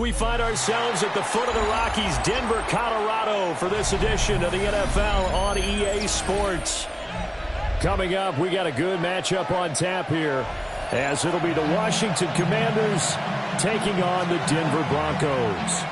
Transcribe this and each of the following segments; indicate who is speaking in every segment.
Speaker 1: We find ourselves at the foot of the Rockies, Denver, Colorado, for this edition of the NFL on EA Sports. Coming up, we got a good matchup on tap here, as it'll be the Washington Commanders taking on the Denver Broncos.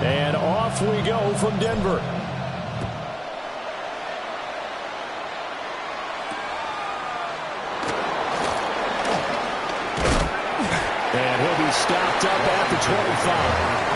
Speaker 1: And off we go from Denver. And he'll be stopped up at the 25.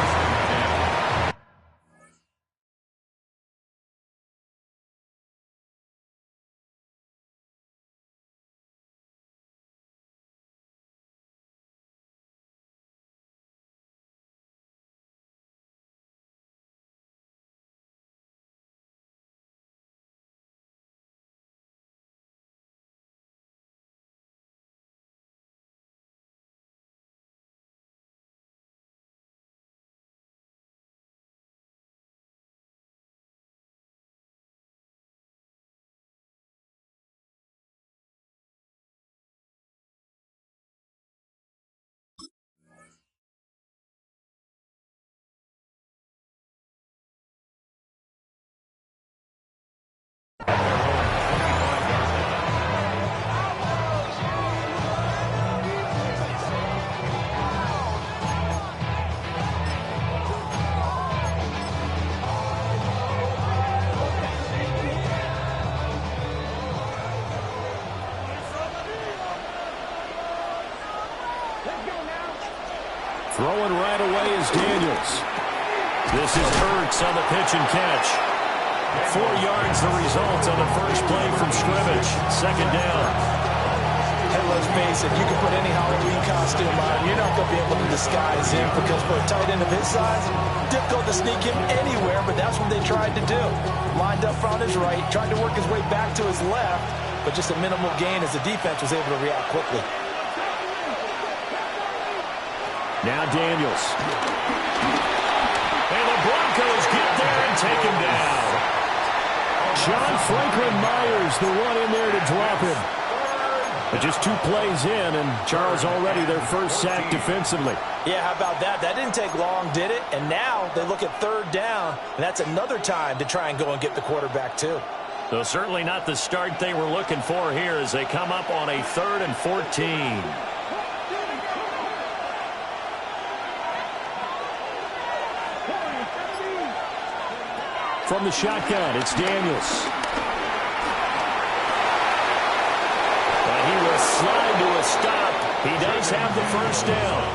Speaker 1: Throwing right away is Daniels. This is Ertz on the pitch and catch. 4 yards the result on the first play from scrimmage. Second down.
Speaker 2: Hey, let's face it, you can put any Halloween costume on, you're not going to be able to disguise him, because for a tight end of his size, difficult to sneak him anywhere, but that's what they tried to do. Lined up on his right, tried to work his way back to his left, but just a minimal gain as the defense was able to react quickly.
Speaker 1: Now Daniels. And the Broncos get there and take him down. John Franklin Myers, the one in there to drop him. But just 2 plays in, and Charles already their first sack defensively.
Speaker 2: Yeah, how about that? That didn't take long, did it? And now they look at third down, and that's another time to try and go and get the quarterback too.
Speaker 1: So certainly not the start they were looking for here as they come up on a 3rd and 14. From the shotgun, it's Daniels. And he will slide to a stop. He does have the first down.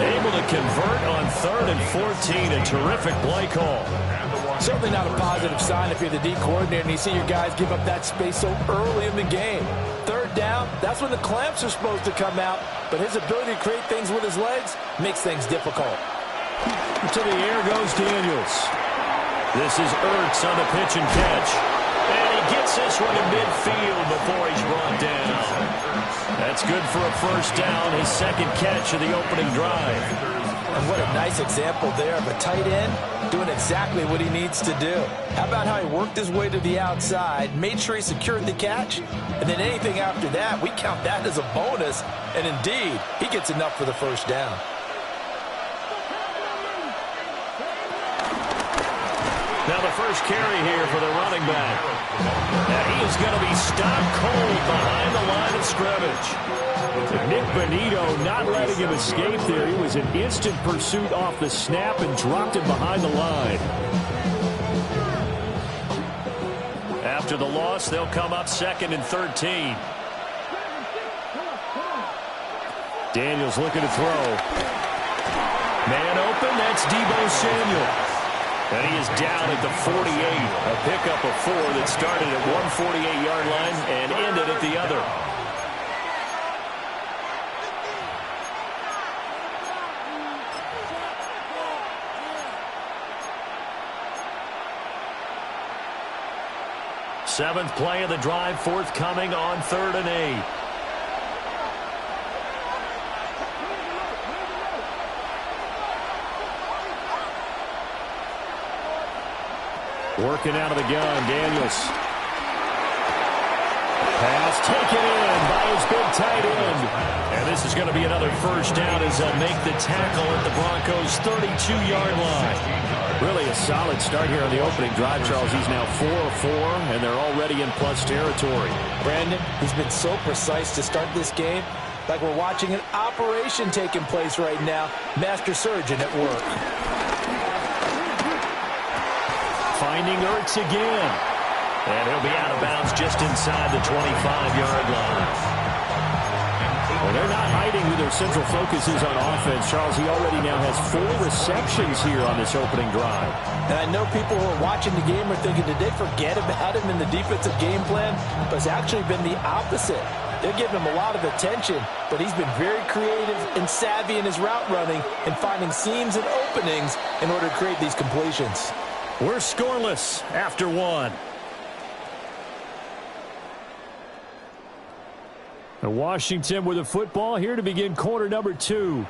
Speaker 1: Able to convert on 3rd and 14. A terrific play call.
Speaker 2: Certainly not a positive sign if you're the D coordinator and you see your guys give up that space so early in the game. Third down, that's when the clamps are supposed to come out. But his ability to create things with his legs makes things difficult.
Speaker 1: To the air goes Daniels. This is Ertz on the pitch and catch. And he gets this one in midfield before he's brought down. That's good for a first down, his second catch of the opening drive.
Speaker 2: And what a nice example there of a tight end doing exactly what he needs to do. How about how he worked his way to the outside, made sure he secured the catch, and then anything after that, we count that as a bonus. And indeed, he gets enough for the first down.
Speaker 1: Now the first carry here for the running back. And he is going to be stopped cold behind the line of scrimmage. Nick Bonito not letting him escape there. He was in instant pursuit off the snap and dropped him behind the line. After the loss, they'll come up 2nd and 13. Daniels looking to throw. Man open, that's Deebo Samuel. And he is down at the 48. A pickup of 4 that started at one 48-yard line and ended at the other. Seventh play of the drive forthcoming on 3rd and 8. Working out of the gun, Daniels. Pass taken in by his big tight end. And this is going to be another first down as they'll make the tackle at the Broncos' 32-yard line. Really a solid start here on the opening drive, Charles. He's now 4 of 4, and they're already in plus territory.
Speaker 2: Brandon, he's been so precise to start this game, like we're watching an operation taking place right now. Master surgeon at work.
Speaker 1: Finding Ertz again. And he'll be out of bounds just inside the 25-yard line. Well, they're not hiding who their central focus is on offense, Charles. He already now has 4 receptions here on this opening drive.
Speaker 2: And I know people who are watching the game are thinking, did they forget about him in the defensive game plan? But it's actually been the opposite. They're giving him a lot of attention, but he's been very creative and savvy in his route running and finding seams and openings in order to create these completions.
Speaker 1: We're scoreless after 1. Washington with a football here to begin quarter number 2.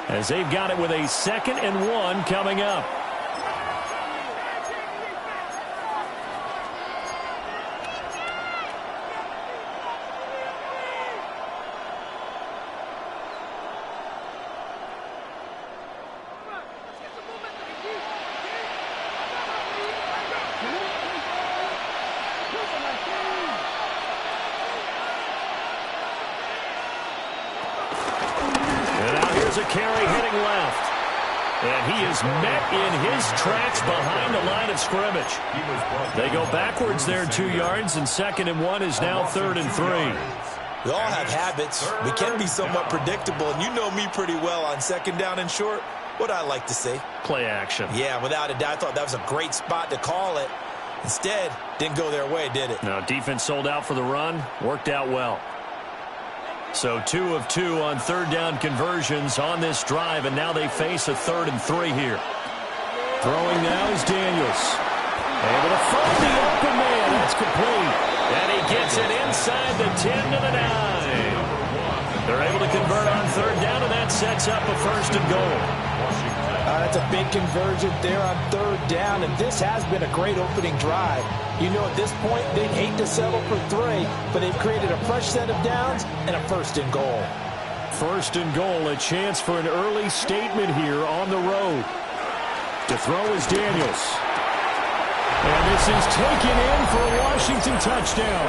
Speaker 1: As they've got it with a 2nd and 1 coming up. A carry heading left. And he is met in his tracks behind the line of scrimmage. They go backwards there 2 yards, and 2nd and 1 is now 3rd and 3.
Speaker 2: We all have habits. We can be somewhat predictable, and you know me pretty well on 2nd down and short. What I like to say?
Speaker 1: Play action.
Speaker 2: Yeah, without a doubt. I thought that was a great spot to call it. Instead, didn't go their way, did it?
Speaker 1: No, defense sold out for the run. Worked out well. So 2 of 2 on 3rd down conversions on this drive, and now they face a 3rd and 3 here. Throwing now is Daniels. Able to find the open man. That's complete. And he gets it inside the 10 to the 9. They're able to convert on 3rd down, and that sets up a 1st and goal.
Speaker 2: That's a big conversion there on 3rd down, and this has been a great opening drive. You know, at this point, they'd hate to settle for 3, but they've created a fresh set of downs and a 1st and goal.
Speaker 1: 1st and goal, a chance for an early statement here on the road. To throw is Daniels. And this is taken in for a Washington touchdown.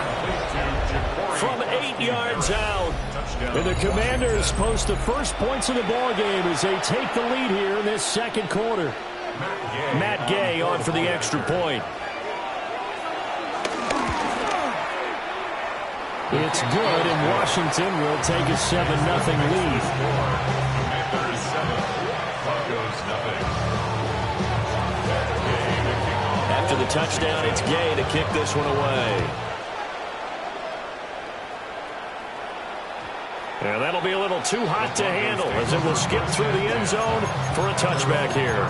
Speaker 1: From 8 yards out. And the Commanders post the first points of the ballgame as they take the lead here in this 2nd quarter. Matt Gay on for the extra point. It's good, and Washington will take a 7-0 lead. After the touchdown, it's Gay to kick this one away. And that'll be a little too hot to handle as it will skip through the end zone for a touchback here.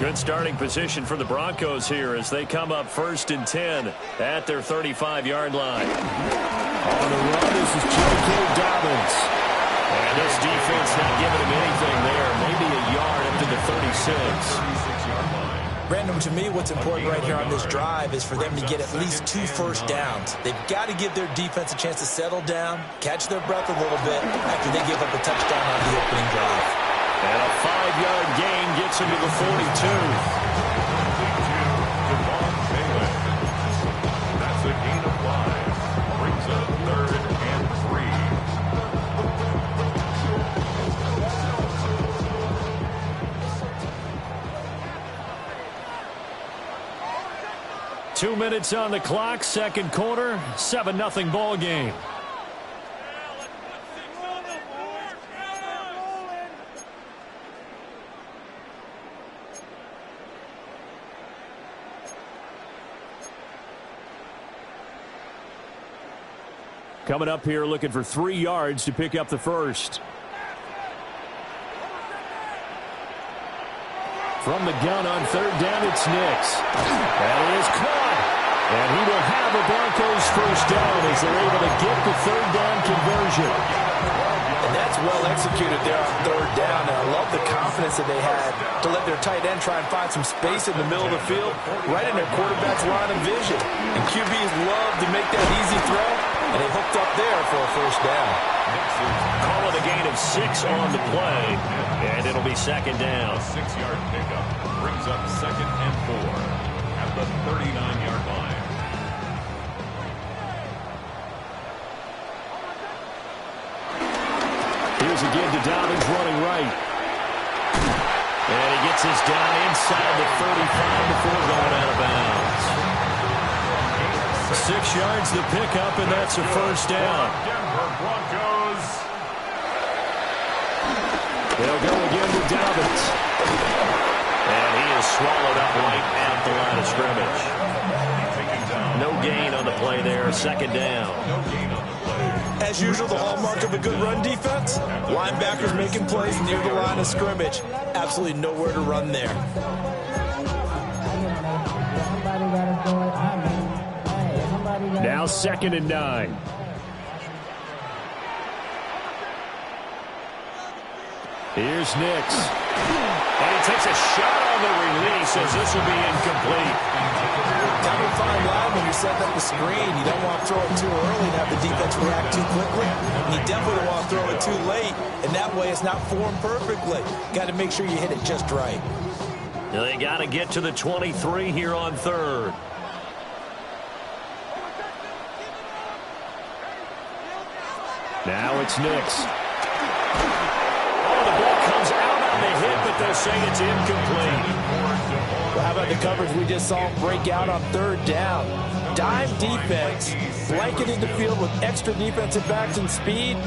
Speaker 1: Good starting position for the Broncos here as they come up 1st and 10 at their 35-yard line. On the run, this is J.K. Dobbins. And this defense not giving him anything there. Maybe a yard up to the 36.
Speaker 2: Brandon, to me, what's important right here on this drive is for them to get at least 2 first downs. They've got to give their defense a chance to settle down, catch their breath a little bit after they give up a touchdown on the opening drive.
Speaker 1: And a 5-yard gain gets him to the 42.
Speaker 3: That's a gain of 5. Brings up 3rd and 3.
Speaker 1: 2 minutes on the clock, 2nd quarter, 7-0 ball game. Coming up here looking for 3 yards to pick up the first. From the gun on third down, it's Nix. That is caught. And he will have a Broncos first down as they're able to get the third down conversion.
Speaker 2: And that's well executed there on third down. And I love the confidence that they had to let their tight end try and find some space in the middle of the field, right in their quarterback's line of vision. And QBs love to make that easy throw, and they hooked up there for a first down.
Speaker 1: Call it a gain of 6 on the play, and it'll be second down.
Speaker 3: A 6-yard pickup brings up 2nd and 4 at the 39-yard line.
Speaker 1: Here's again to Dobbins running right. And he gets this down inside the 35 before going out of bounds. 6 yards the pickup, and that's a first down.
Speaker 3: Denver Broncos.
Speaker 1: They'll go again with Dobbins. And he is swallowed up right at the line of scrimmage. No gain on the play there, second down.
Speaker 3: No gain on the play.
Speaker 2: As usual, the hallmark of a good run defense, linebackers making plays near the line of scrimmage. Absolutely nowhere to run there.
Speaker 1: Now 2nd and 9. Here's Nix. And he takes a shot on the release as this will be incomplete.
Speaker 2: Kind of a fine line when you're setting up the screen. You don't want to throw it too early and have the defense react too quickly. And you definitely don't want to throw it too late. And that way it's not formed perfectly. Got to make sure you hit it just right.
Speaker 1: Now they got to get to the 23 here on third. Now it's Nix. Oh, the ball comes out on the hit, but they'll say it's incomplete.
Speaker 2: Well, how about the coverage we just saw break out on third down? Dime defense, blanketed the field with extra defensive backs and speed,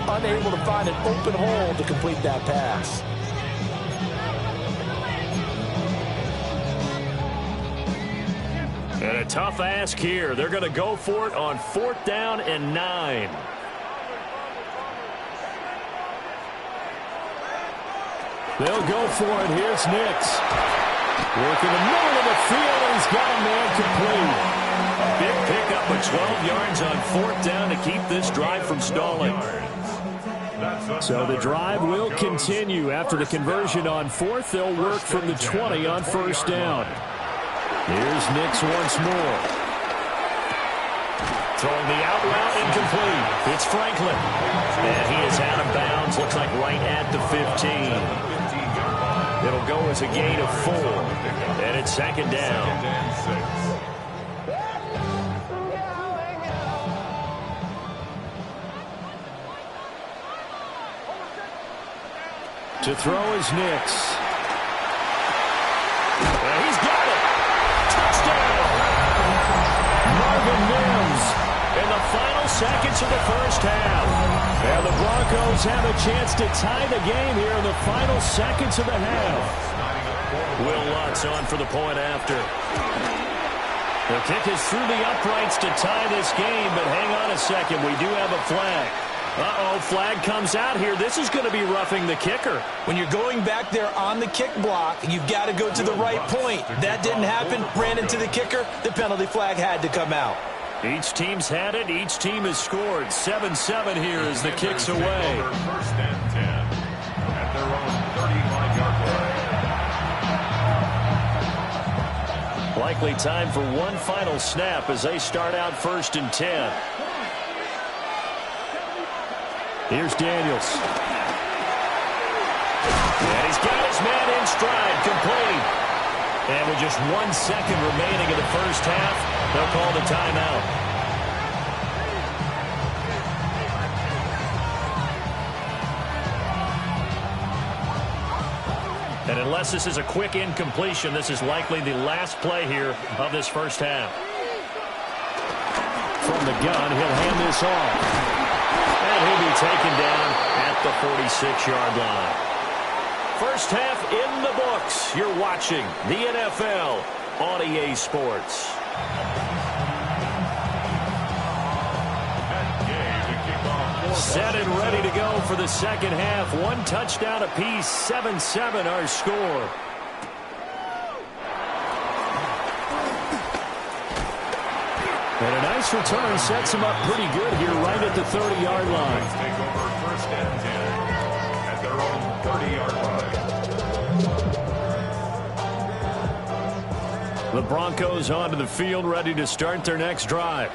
Speaker 2: unable to find an open hole to complete that pass.
Speaker 1: And a tough ask here. They're going to go for it on 4th down and 9. They'll go for it. Here's Nix. Working the middle of the field, and he's got a man complete. Big pickup of 12 yards on 4th down to keep this drive from stalling. So the drive will continue. After the conversion on 4th, they'll work from the 20 on 1st down. Here's Nix once more. Throwing the out route incomplete. It's Franklin. And he is out of bounds. Looks like right at the 15. It'll go as a gain of 4. And it's second down. To throw is Nix. And he's got it. Touchdown. Marvin Mims in the final seconds of the first half. And the Broncos have a chance to tie the game here in the final seconds of the half. Will Lutz on for the point after. The kick is through the uprights to tie this game, but hang on a second. We do have a flag. Uh-oh, flag comes out here. This is going to be roughing the kicker.
Speaker 2: When you're going back there on the kick block, you've got to go to the right point. That didn't happen. Ran into the kicker. The penalty flag had to come out.
Speaker 1: Each team's had it. Each team has scored. 7-7 here as the kick's away.
Speaker 3: First and 10 at their own 35-yard line.
Speaker 1: Likely time for one final snap as they start out 1st and 10. Here's Daniels. And he's got his man in stride, complete. And with just 1 second remaining in the first half, they'll call the timeout. And unless this is a quick incompletion, this is likely the last play here of this first half. From the gun, he'll hand this off. And he'll be taken down at the 46-yard line. First half in the books. You're watching the NFL on EA Sports.
Speaker 3: That
Speaker 1: Set and ready to go for the second half. One touchdown apiece, 7-7 our score. And a nice return sets him up pretty good here right at the 30-yard line.
Speaker 3: Take over first and 10 at their own 30-yard line.
Speaker 1: The Broncos onto the field, ready to start their next drive.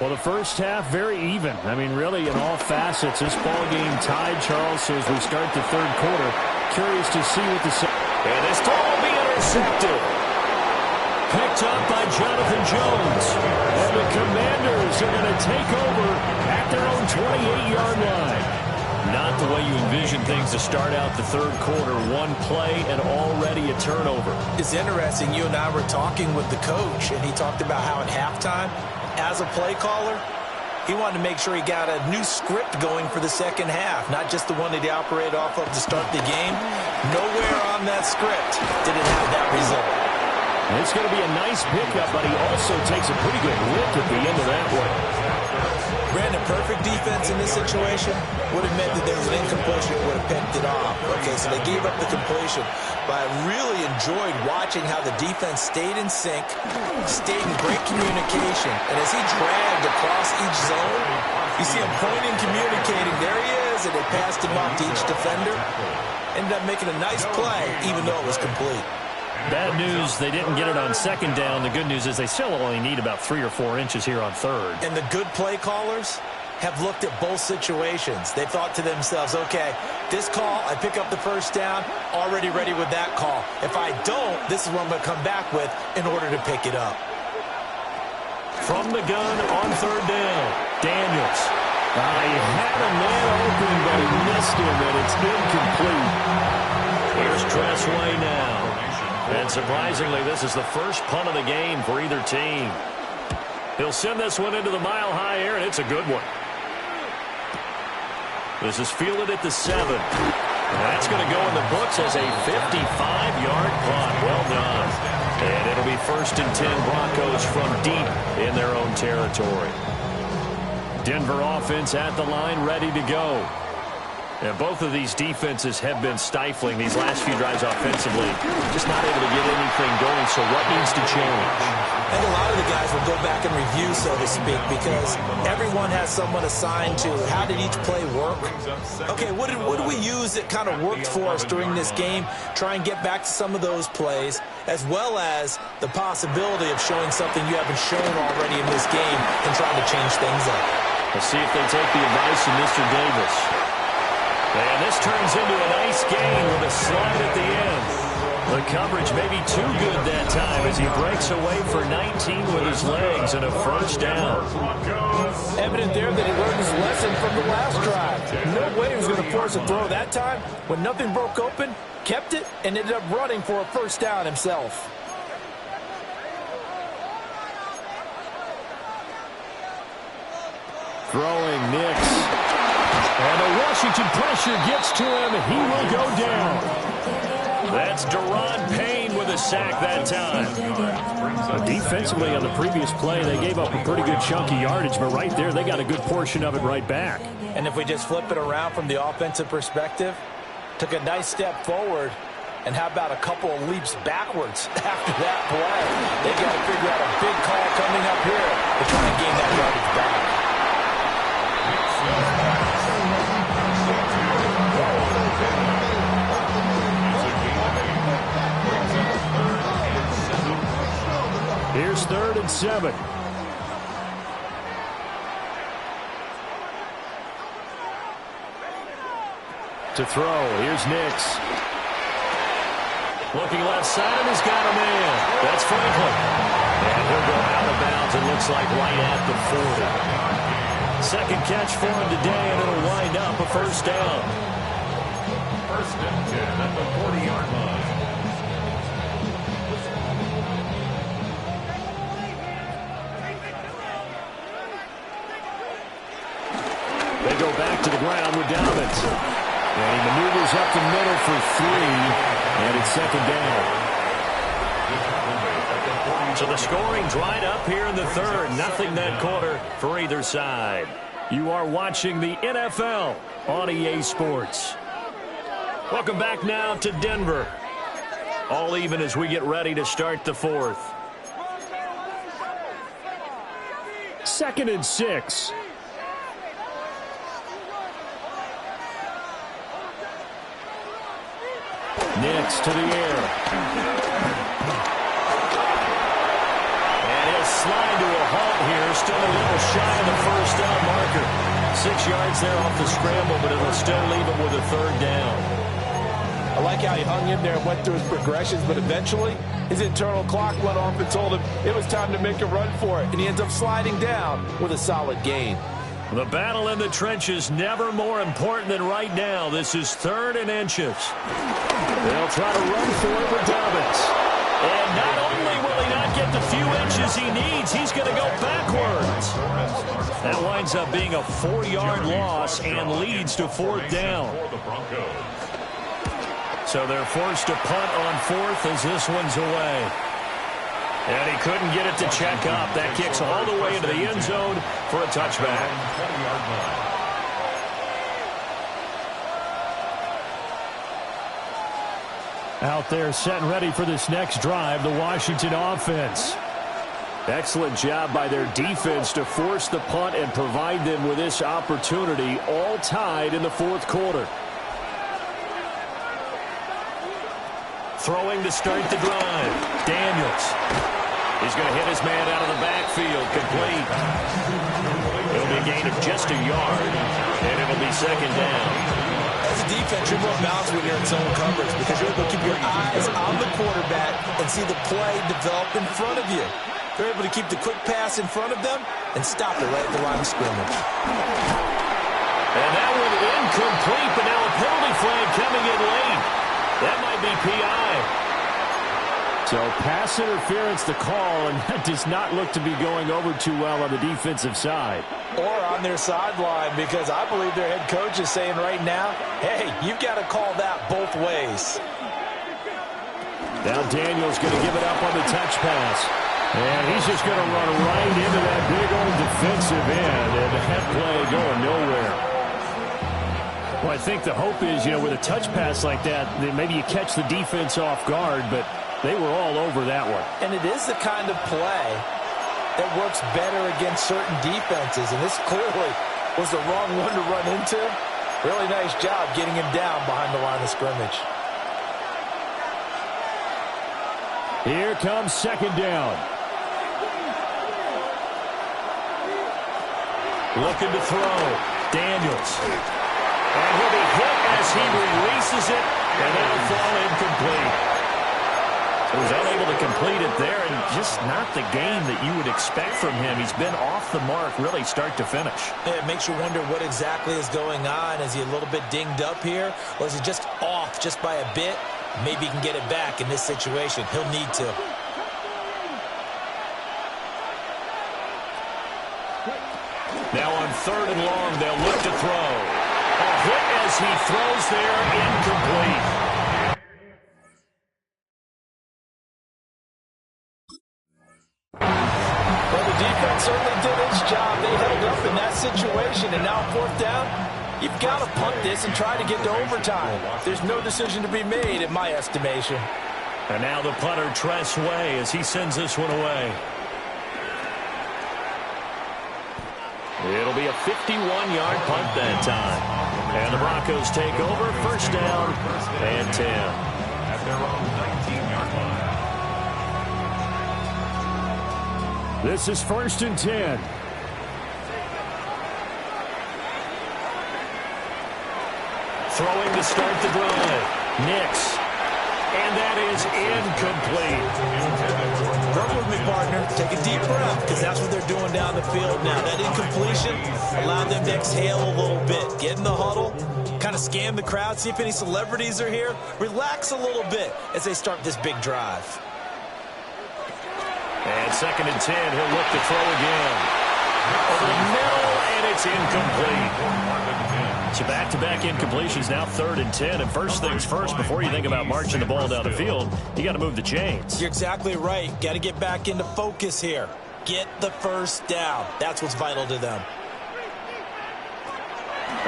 Speaker 1: Well, the first half, very even. I mean, really, in all facets, this ball game tied, Charles. So as we start the third quarter, curious to see what the... And this ball will be intercepted. Picked up by Jonathan Jones. And the Commanders are going to take over at their own 28-yard line. Not the way you envision things to start out the third quarter. One play and already a turnover.
Speaker 2: It's interesting. You and I were talking with the coach, and he talked about how at halftime, as a play caller, he wanted to make sure he got a new script going for the second half, not just the one that he operated off of to start the game. Nowhere on that script did it have that result.
Speaker 1: It's going to be a nice pickup, but he also takes a pretty good lick at the end of that one.
Speaker 2: Brandon, perfect defense in this situation would have meant that there was an incompletion that would have picked it off. Okay, so they gave up the completion. But I really enjoyed watching how the defense stayed in sync, stayed in great communication. And as he dragged across each zone, you see him pointing, communicating. There he is, and they passed him off to each defender. Ended up making a nice play, even though it was complete.
Speaker 1: Bad news, they didn't get it on second down. The good news is they still only need about 3 or 4 inches here on third.
Speaker 2: And the good play callers have looked at both situations. They thought to themselves, okay, this call, I pick up the first down, already ready with that call. If I don't, this is what I'm going to come back with in order to pick it up.
Speaker 1: From the gun on third down, Daniels. He had a man open, but he missed him, and it's incomplete. Here's Tressway now. And surprisingly, this is the first punt of the game for either team. He'll send this one into the mile-high air, and it's a good one. This is fielded at the 7. And that's going to go in the books as a 55-yard punt. Well done. And it'll be first and 10 Broncos from deep in their own territory. Denver offense at the line, ready to go. And both of these defenses have been stifling these last few drives offensively. Just not able to get anything going, so what needs to change?
Speaker 2: I think a lot of the guys will go back and review, so to speak, because everyone has someone assigned to how did each play work. Okay, what did we use that kind of worked for us during this game? Try and get back to some of those plays, as well as the possibility of showing something you haven't shown already in this game and trying to change things up.
Speaker 1: Let's see if they take the advice of Mr. Davis. And this turns into a nice gain with a slide at the end. The coverage may be too good that time as he breaks away for 19 with his legs and a first down.
Speaker 2: Evident there that he learned his lesson from the last drive. No way he was going to force a throw that time. When nothing broke open, kept it, and ended up running for a first down himself.
Speaker 1: Throwing Nix. And the Washington pressure gets to him. He will go down. That's Deron Payne with a sack that time. Defensively on the previous play, they gave up a pretty good chunk of yardage, but right there, they got a good portion of it right back.
Speaker 2: And if we just flip it around from the offensive perspective, took a nice step forward, and how about a couple of leaps backwards after that play? They got to figure out a big call coming up here to try and gain that yardage back.
Speaker 1: Here's 3rd and 7. To throw, here's Nix. Looking left side, and he's got a man. That's Franklin. And he'll go out of bounds, it looks like right at the 40. Second catch for him today, and it'll wind up a first down.
Speaker 3: First and 10 at the 40-yard line.
Speaker 1: They go back to the ground with Dobbins. And he maneuvers up the middle for 3, and it's second down. So the scoring dried up here in the third. Nothing that quarter for either side. You are watching the NFL on EA Sports. Welcome back now to Denver. All even as we get ready to start the fourth. 2nd and 6. Nix to the air. And he'll slide to a halt here. Still a little shy of the first down marker. 6 yards there off the scramble, but it'll still leave him with a 3rd down.
Speaker 2: I like how he hung in there and went through his progressions, but eventually his internal clock went off and told him it was time to make a run for it, and he ends up sliding down with a solid gain.
Speaker 1: The battle in the trenches never more important than right now. This is 3rd and inches. They'll try to run for it with Dobbins. And not only will he not get the few inches he needs, he's going to go backwards. That winds up being a 4-yard loss and leads to 4th down. So they're forced to punt on 4th as this one's away. And he couldn't get it to check up. That kicks all the way into the end zone for a touchback. Out there set and ready for this next drive, the Washington offense. Excellent job by their defense to force the punt and provide them with this opportunity, all tied in the 4th quarter. Throwing to start the drive. Daniels. He's going to hit his man out of the backfield. Complete. It'll be a gain of just a yard, and it'll be 2nd down.
Speaker 2: As a defense, you're more balanced when you're in zone coverage because you're able to keep your eyes on the quarterback and see the play develop in front of you. They're able to keep the quick pass in front of them and stop it right at the line of scrimmage.
Speaker 1: And that one incomplete, but now a penalty flag coming in late. That might be PI. So pass interference the call, and that does not look to be going over too well on the defensive side.
Speaker 2: Or on their sideline, because I believe their head coach is saying right now, hey, you've got to call that both ways.
Speaker 1: Now Daniels going to give it up on the touch pass. And he's just going to run right into that big old defensive end, and that play going nowhere. Well, I think the hope is, with a touch pass like that maybe you catch the defense off guard, but they were all over that one.
Speaker 2: And it is the kind of play that works better against certain defenses, and this clearly was the wrong one to run into. Really nice job getting him down behind the line of scrimmage.
Speaker 1: Here comes 2nd down. Looking to throw. Daniels. And he'll be hit as he releases it, and that'll fall incomplete. He was unable to complete it there, and just not the game that you would expect from him. He's been off the mark really start to finish.
Speaker 2: It makes you wonder what exactly is going on. Is he a little bit dinged up here, or is he just off just by a bit? Maybe he can get it back in this situation. He'll need to.
Speaker 1: Now on 3rd and long, they'll look to throw. A hit as he throws there, incomplete.
Speaker 2: Well, the defense certainly did its job. They held up in that situation, and now 4th down, you've got to punt this and try to get to overtime. There's no decision to be made, in my estimation.
Speaker 1: And now the punter, Tress Way, as he sends this one away. It'll be a 51-yard punt that time. And the Broncos take over, 1st down and 10.
Speaker 3: At their own 19-yard line.
Speaker 1: This is 1st and 10. Throwing to start the drive. Nix. And that is incomplete.
Speaker 2: Come with me, partner. Take a deep breath, because that's what they're doing down the field now. That incompletion allowed them to exhale a little bit. Get in the huddle, kind of scan the crowd, see if any celebrities are here. Relax a little bit as they start this big drive.
Speaker 1: And 2nd and 10, he'll look to throw again. Over the middle, and it's incomplete. So back-to-back incompletions, now 3rd and 10. And first things first, before you think about marching the ball down the field, you got to move the chains.
Speaker 2: You're exactly right. Got to get back into focus here. Get the 1st down. That's what's vital to them.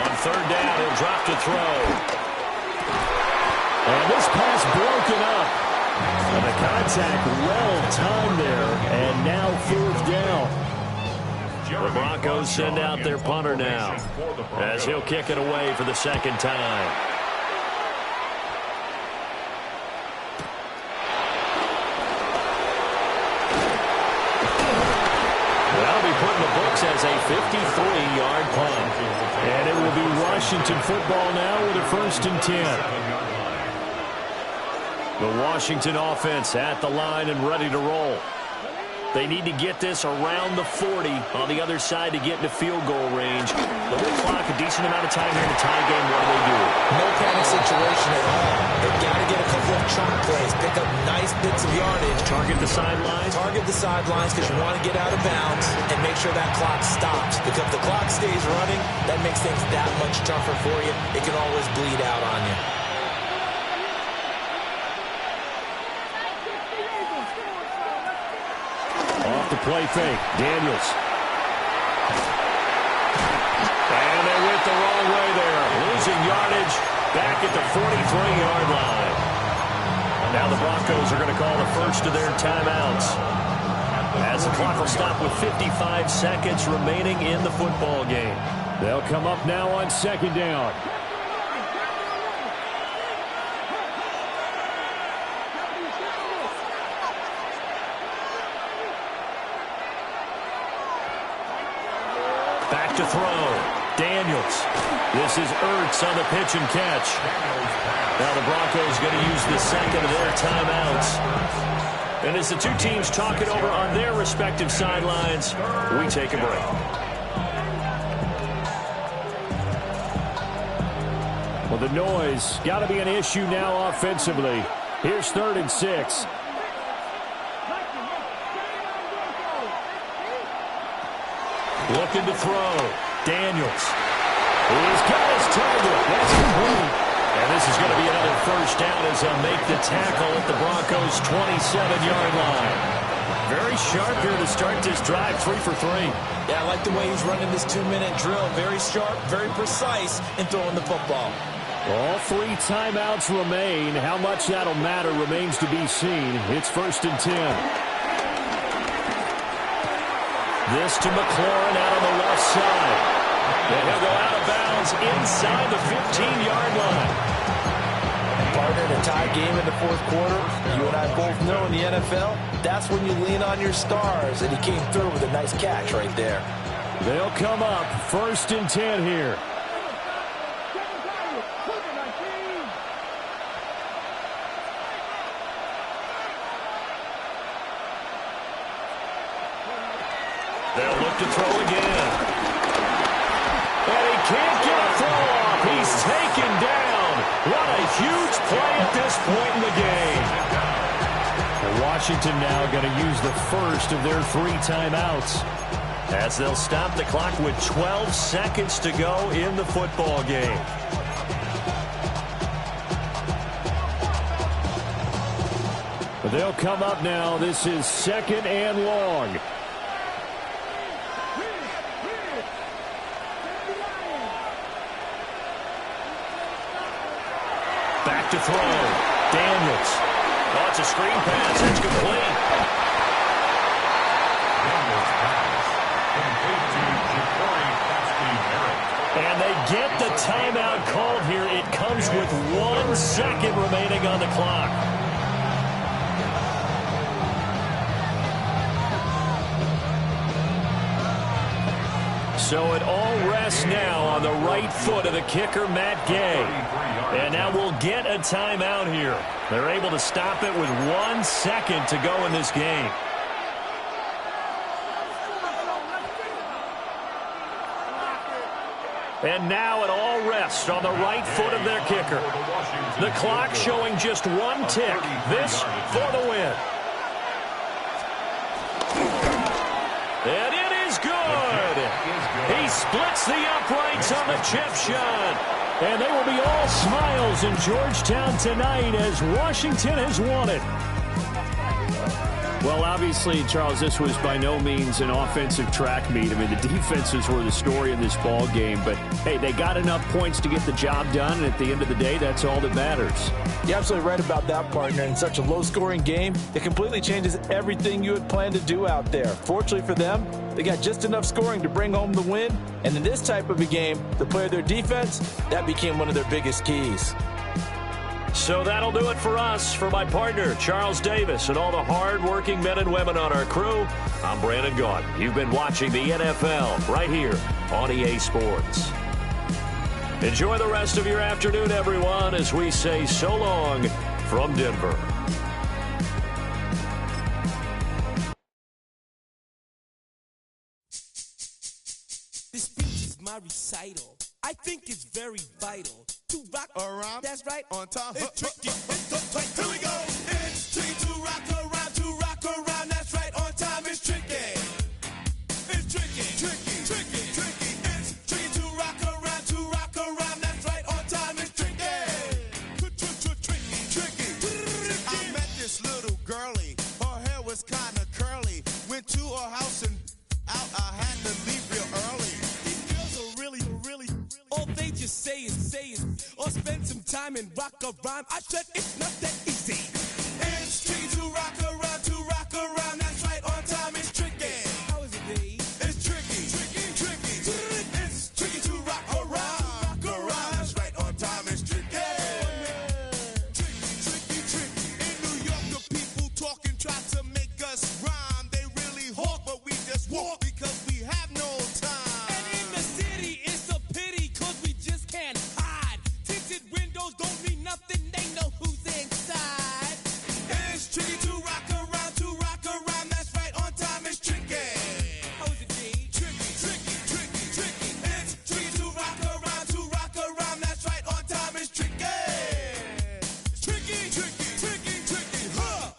Speaker 1: On third down, he'll drop to throw. And this pass broken up. And the contact well timed there. And now fourth down. The Broncos send out their punter now as he'll kick it away for the second time. That'll be put in the books as a 53-yard punt. And it will be Washington football now with a 1st and 10. The Washington offense at the line and ready to roll. They need to get this around the 40 on the other side to get into field goal range. The whole clock, a decent amount of time here in the tie game. What do?
Speaker 2: No panic situation at all. They've got to get a couple of chunk plays, pick up nice bits of yardage.
Speaker 1: Target the sidelines?
Speaker 2: Target the sidelines because you want to get out of bounds and make sure that clock stops. Because if the clock stays running, that makes things that much tougher for you. It can always bleed out on you.
Speaker 1: The play fake. Daniels. And they went the wrong way there. Losing yardage back at the 43-yard line. Now the Broncos are going to call the first of their timeouts. As the clock will stop with 55 seconds remaining in the football game. They'll come up now on second down. Back to throw. Daniels. This is Ertz on the pitch and catch. Now the Broncos going to use the second of their timeouts. And as the two teams talk it over on their respective sidelines, we take a break. Well, the noise got to be an issue now offensively. Here's 3rd and 6. Looking to throw. Daniels. He's got his target. That's complete. And this is going to be another first down as they'll make the tackle at the Broncos' 27-yard line. Very sharp here to start this drive, 3 for 3.
Speaker 2: Yeah, I like the way he's running this 2-minute drill. Very sharp, very precise in throwing the football.
Speaker 1: All 3 timeouts remain. How much that'll matter remains to be seen. It's 1st and 10. This to McLaurin out on the left side. And he'll go out of bounds inside the 15-yard line.
Speaker 2: Partner, in a tie game in the 4th quarter, you and I both know in the NFL, that's when you lean on your stars, and he came through with a nice catch right there.
Speaker 1: They'll come up 1st and 10 here. They'll look to throw again. And he can't get a throw off. He's taken down. What a huge play at this point in the game. And Washington now going to use the first of their 3 timeouts as they'll stop the clock with 12 seconds to go in the football game. But they'll come up now. This is 2nd and long. Back to throw. Daniels. Oh, it's a screen pass. It's complete. And they get the timeout called here. It comes with 1 second remaining on the clock. So it all rests now on the right foot of the kicker, Matt Gay. And now we'll get a timeout here. They're able to stop it with 1 second to go in this game. And now it all rests on the right foot of their kicker. The clock showing just 1 tick. This for the win. And it is good. He splits the uprights on the chip shot. And they will be all smiles in Georgetown tonight as Washington has won it. Well, obviously, Charles, this was by no means an offensive track meet. I mean, the defenses were the story in this ball game. But, hey, they got enough points to get the job done, and at the end of the day, that's all that matters.
Speaker 2: You're absolutely right about that, partner. In such a low-scoring game, it completely changes everything you had planned to do out there. Fortunately for them, they got just enough scoring to bring home the win. And in this type of a game, to play their defense, that became one of their biggest keys.
Speaker 1: So that'll do it for us. For my partner, Charles Davis, and all the hard-working men and women on our crew, I'm Brandon Gaudin. You've been watching the NFL right here on EA Sports. Enjoy the rest of your afternoon, everyone, as we say so long from Denver.
Speaker 4: This speech is my recital. I think it's very vital to rock around. That's right. On time. It's tricky. It's so tight. Here we go. It's tricky to rock around. To rock around. That's right. On time. It's tricky. It's tricky. Tricky. Tricky. Tricky. It's tricky to rock around. To rock around. That's right. On time. It's tricky. Tricky. Tricky. I met this little girlie. Her hair was kind of curly. Went to her house and out. I had to leave real early. These girls are really. All they just say is, or spend some time and rock a rhyme. I said it's not that easy. It's tricky to rock around, that's right, on time it's tricky. How is it, B? It's tricky. It's tricky to rock around, that's right, on time it's tricky. Tricky. In New York, the people talking try to make us rhyme. They really hawk, but we just walk because we have no time. And in the city, it's a pity, cause we just can't hide. Tinted windows don't mean nothing, they know who's inside. It's tricky to rock around, that's right, on time it's tricky. How is it, G? Tricky. It's tricky to rock around, that's right, on time it's tricky. Tricky, huh?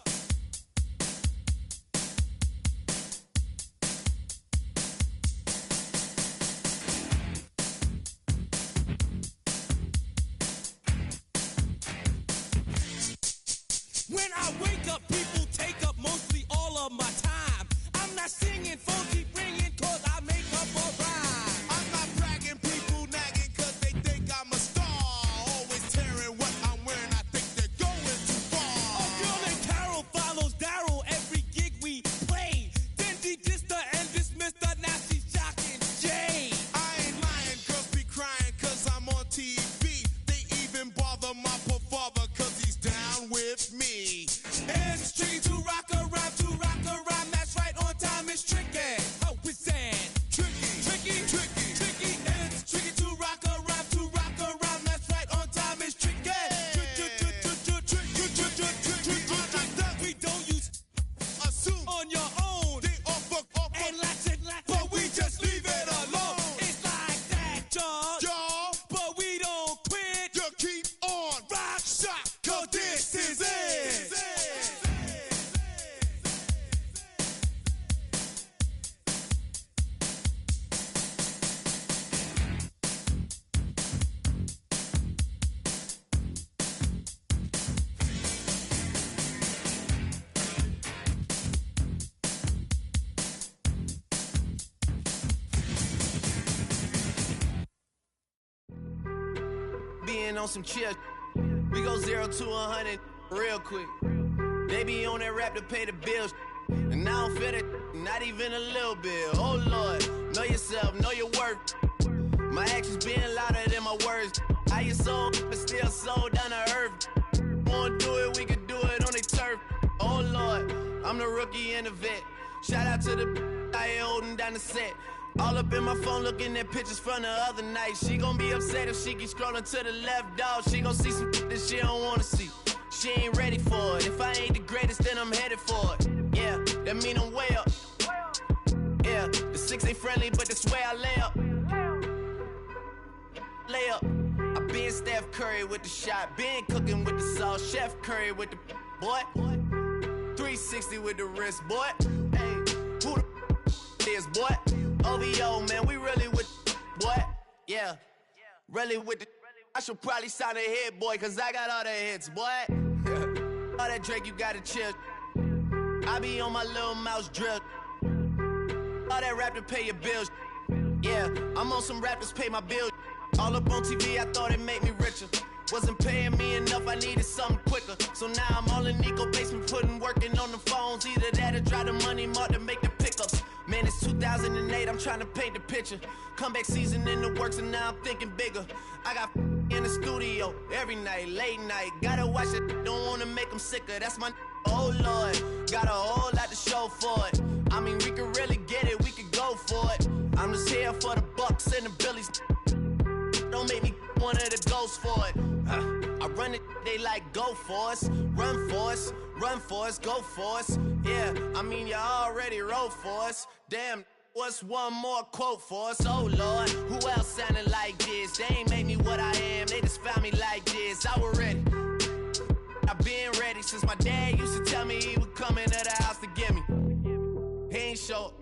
Speaker 4: When I wake up, people take up mostly all of my time. I'm not singing, phones keep ringing, cause I make up a rhyme. I'm not bragging, people nagging, cause they think I'm a star. Always tearing what I'm wearing, I think they're going too far. A girl named Carol follows Daryl every gig we play. Then she dissed her and dismissed her, now she's shocking Jay. I ain't lying, girls be crying, cause I'm on TV. They even bother my poor father, cause he's down with me. It's tricky to rock around, that's right, on time it's tricky. How is that? Tricky. It's tricky to rock around, that's right, on time it's tricky. We don't use assume on your own. They offer and lots, but we just leave it alone. It's like that, y'all, but we don't quit. You keep on rock shot, cause this is it.
Speaker 5: Being on some chill, we go 0 to 100 real quick. They be on that rap to pay the bills, and I don't feel it, not even a little bit. Oh Lord, know yourself, know your worth. My actions being louder than my words. How you sold, but still sold down to earth. Wanna do it, we can do it on the turf. Oh Lord, I'm the rookie and the vet. Shout out to the I ain't holding down the set. All up in my phone looking at pictures from the other night. She gon' be upset if she keep scrolling to the left, dog. She gon' see some that she don't wanna see. She ain't ready for it. If I ain't the greatest, then I'm headed for it. Yeah, that mean I'm way up. Yeah, the 6 ain't friendly, but that's where I lay up. Lay up. I been Steph Curry with the shot. Been cooking with the sauce. Chef Curry with the boy. 360 with the wrist, boy. Hey, who the is, boy? OVO, man, we really with boy. Yeah, really with the. I should probably sign a hit, boy, cause I got all the hits, boy. All that Drake, you gotta chill. I be on my little mouse drill. All that rap to pay your bills. Yeah, I'm on some rappers pay my bills. All up on TV, I thought it made me richer. Wasn't paying me enough, I needed something quicker. So now I'm all in Nico basement, working on the phones. Either that or drive the money mark to make the pickups. Man, it's 2008, I'm trying to paint the picture. Comeback season in the works and now I'm thinking bigger. I got in the studio every night, late night. Gotta watch it, don't wanna make them sicker. That's my oh Lord, got a whole lot to show for it. I mean, we could really get it, we could go for it. I'm just here for the bucks and the billies. Don't make me one of the ghosts for it. I run it, they like go for us, run for us, run for us, go for us. Yeah, I mean you already wrote for us. Damn, what's one more quote for us? Oh Lord, who else sounded like this? They ain't made me what I am, they just found me like this. I was ready, I've been ready since my dad used to tell me he would come into the house to get me. He ain't show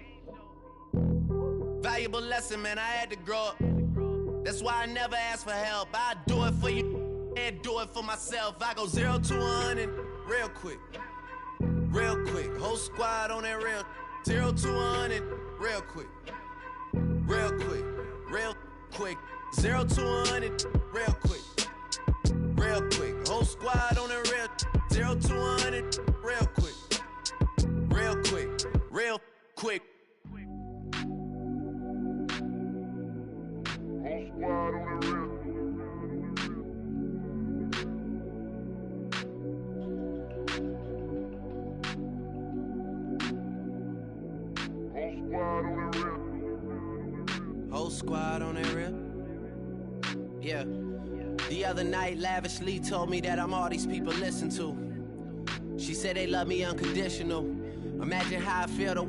Speaker 5: valuable lesson, man, I had to grow up. That's why I never ask for help. I do it for you and do it for myself. I go 0 to 100 real quick. Real quick. Whole squad on that real. 0 to 100 real quick. Real quick. Real quick. 0 to 100 real quick. Real quick. Whole squad on that real. 0 to 100 real quick. Real quick. Real quick.
Speaker 6: Squad on the real.
Speaker 5: Whole squad on that real. Yeah. The other night, lavishly told me that I'm all these people listen to. She said they love me unconditional. Imagine how I feel to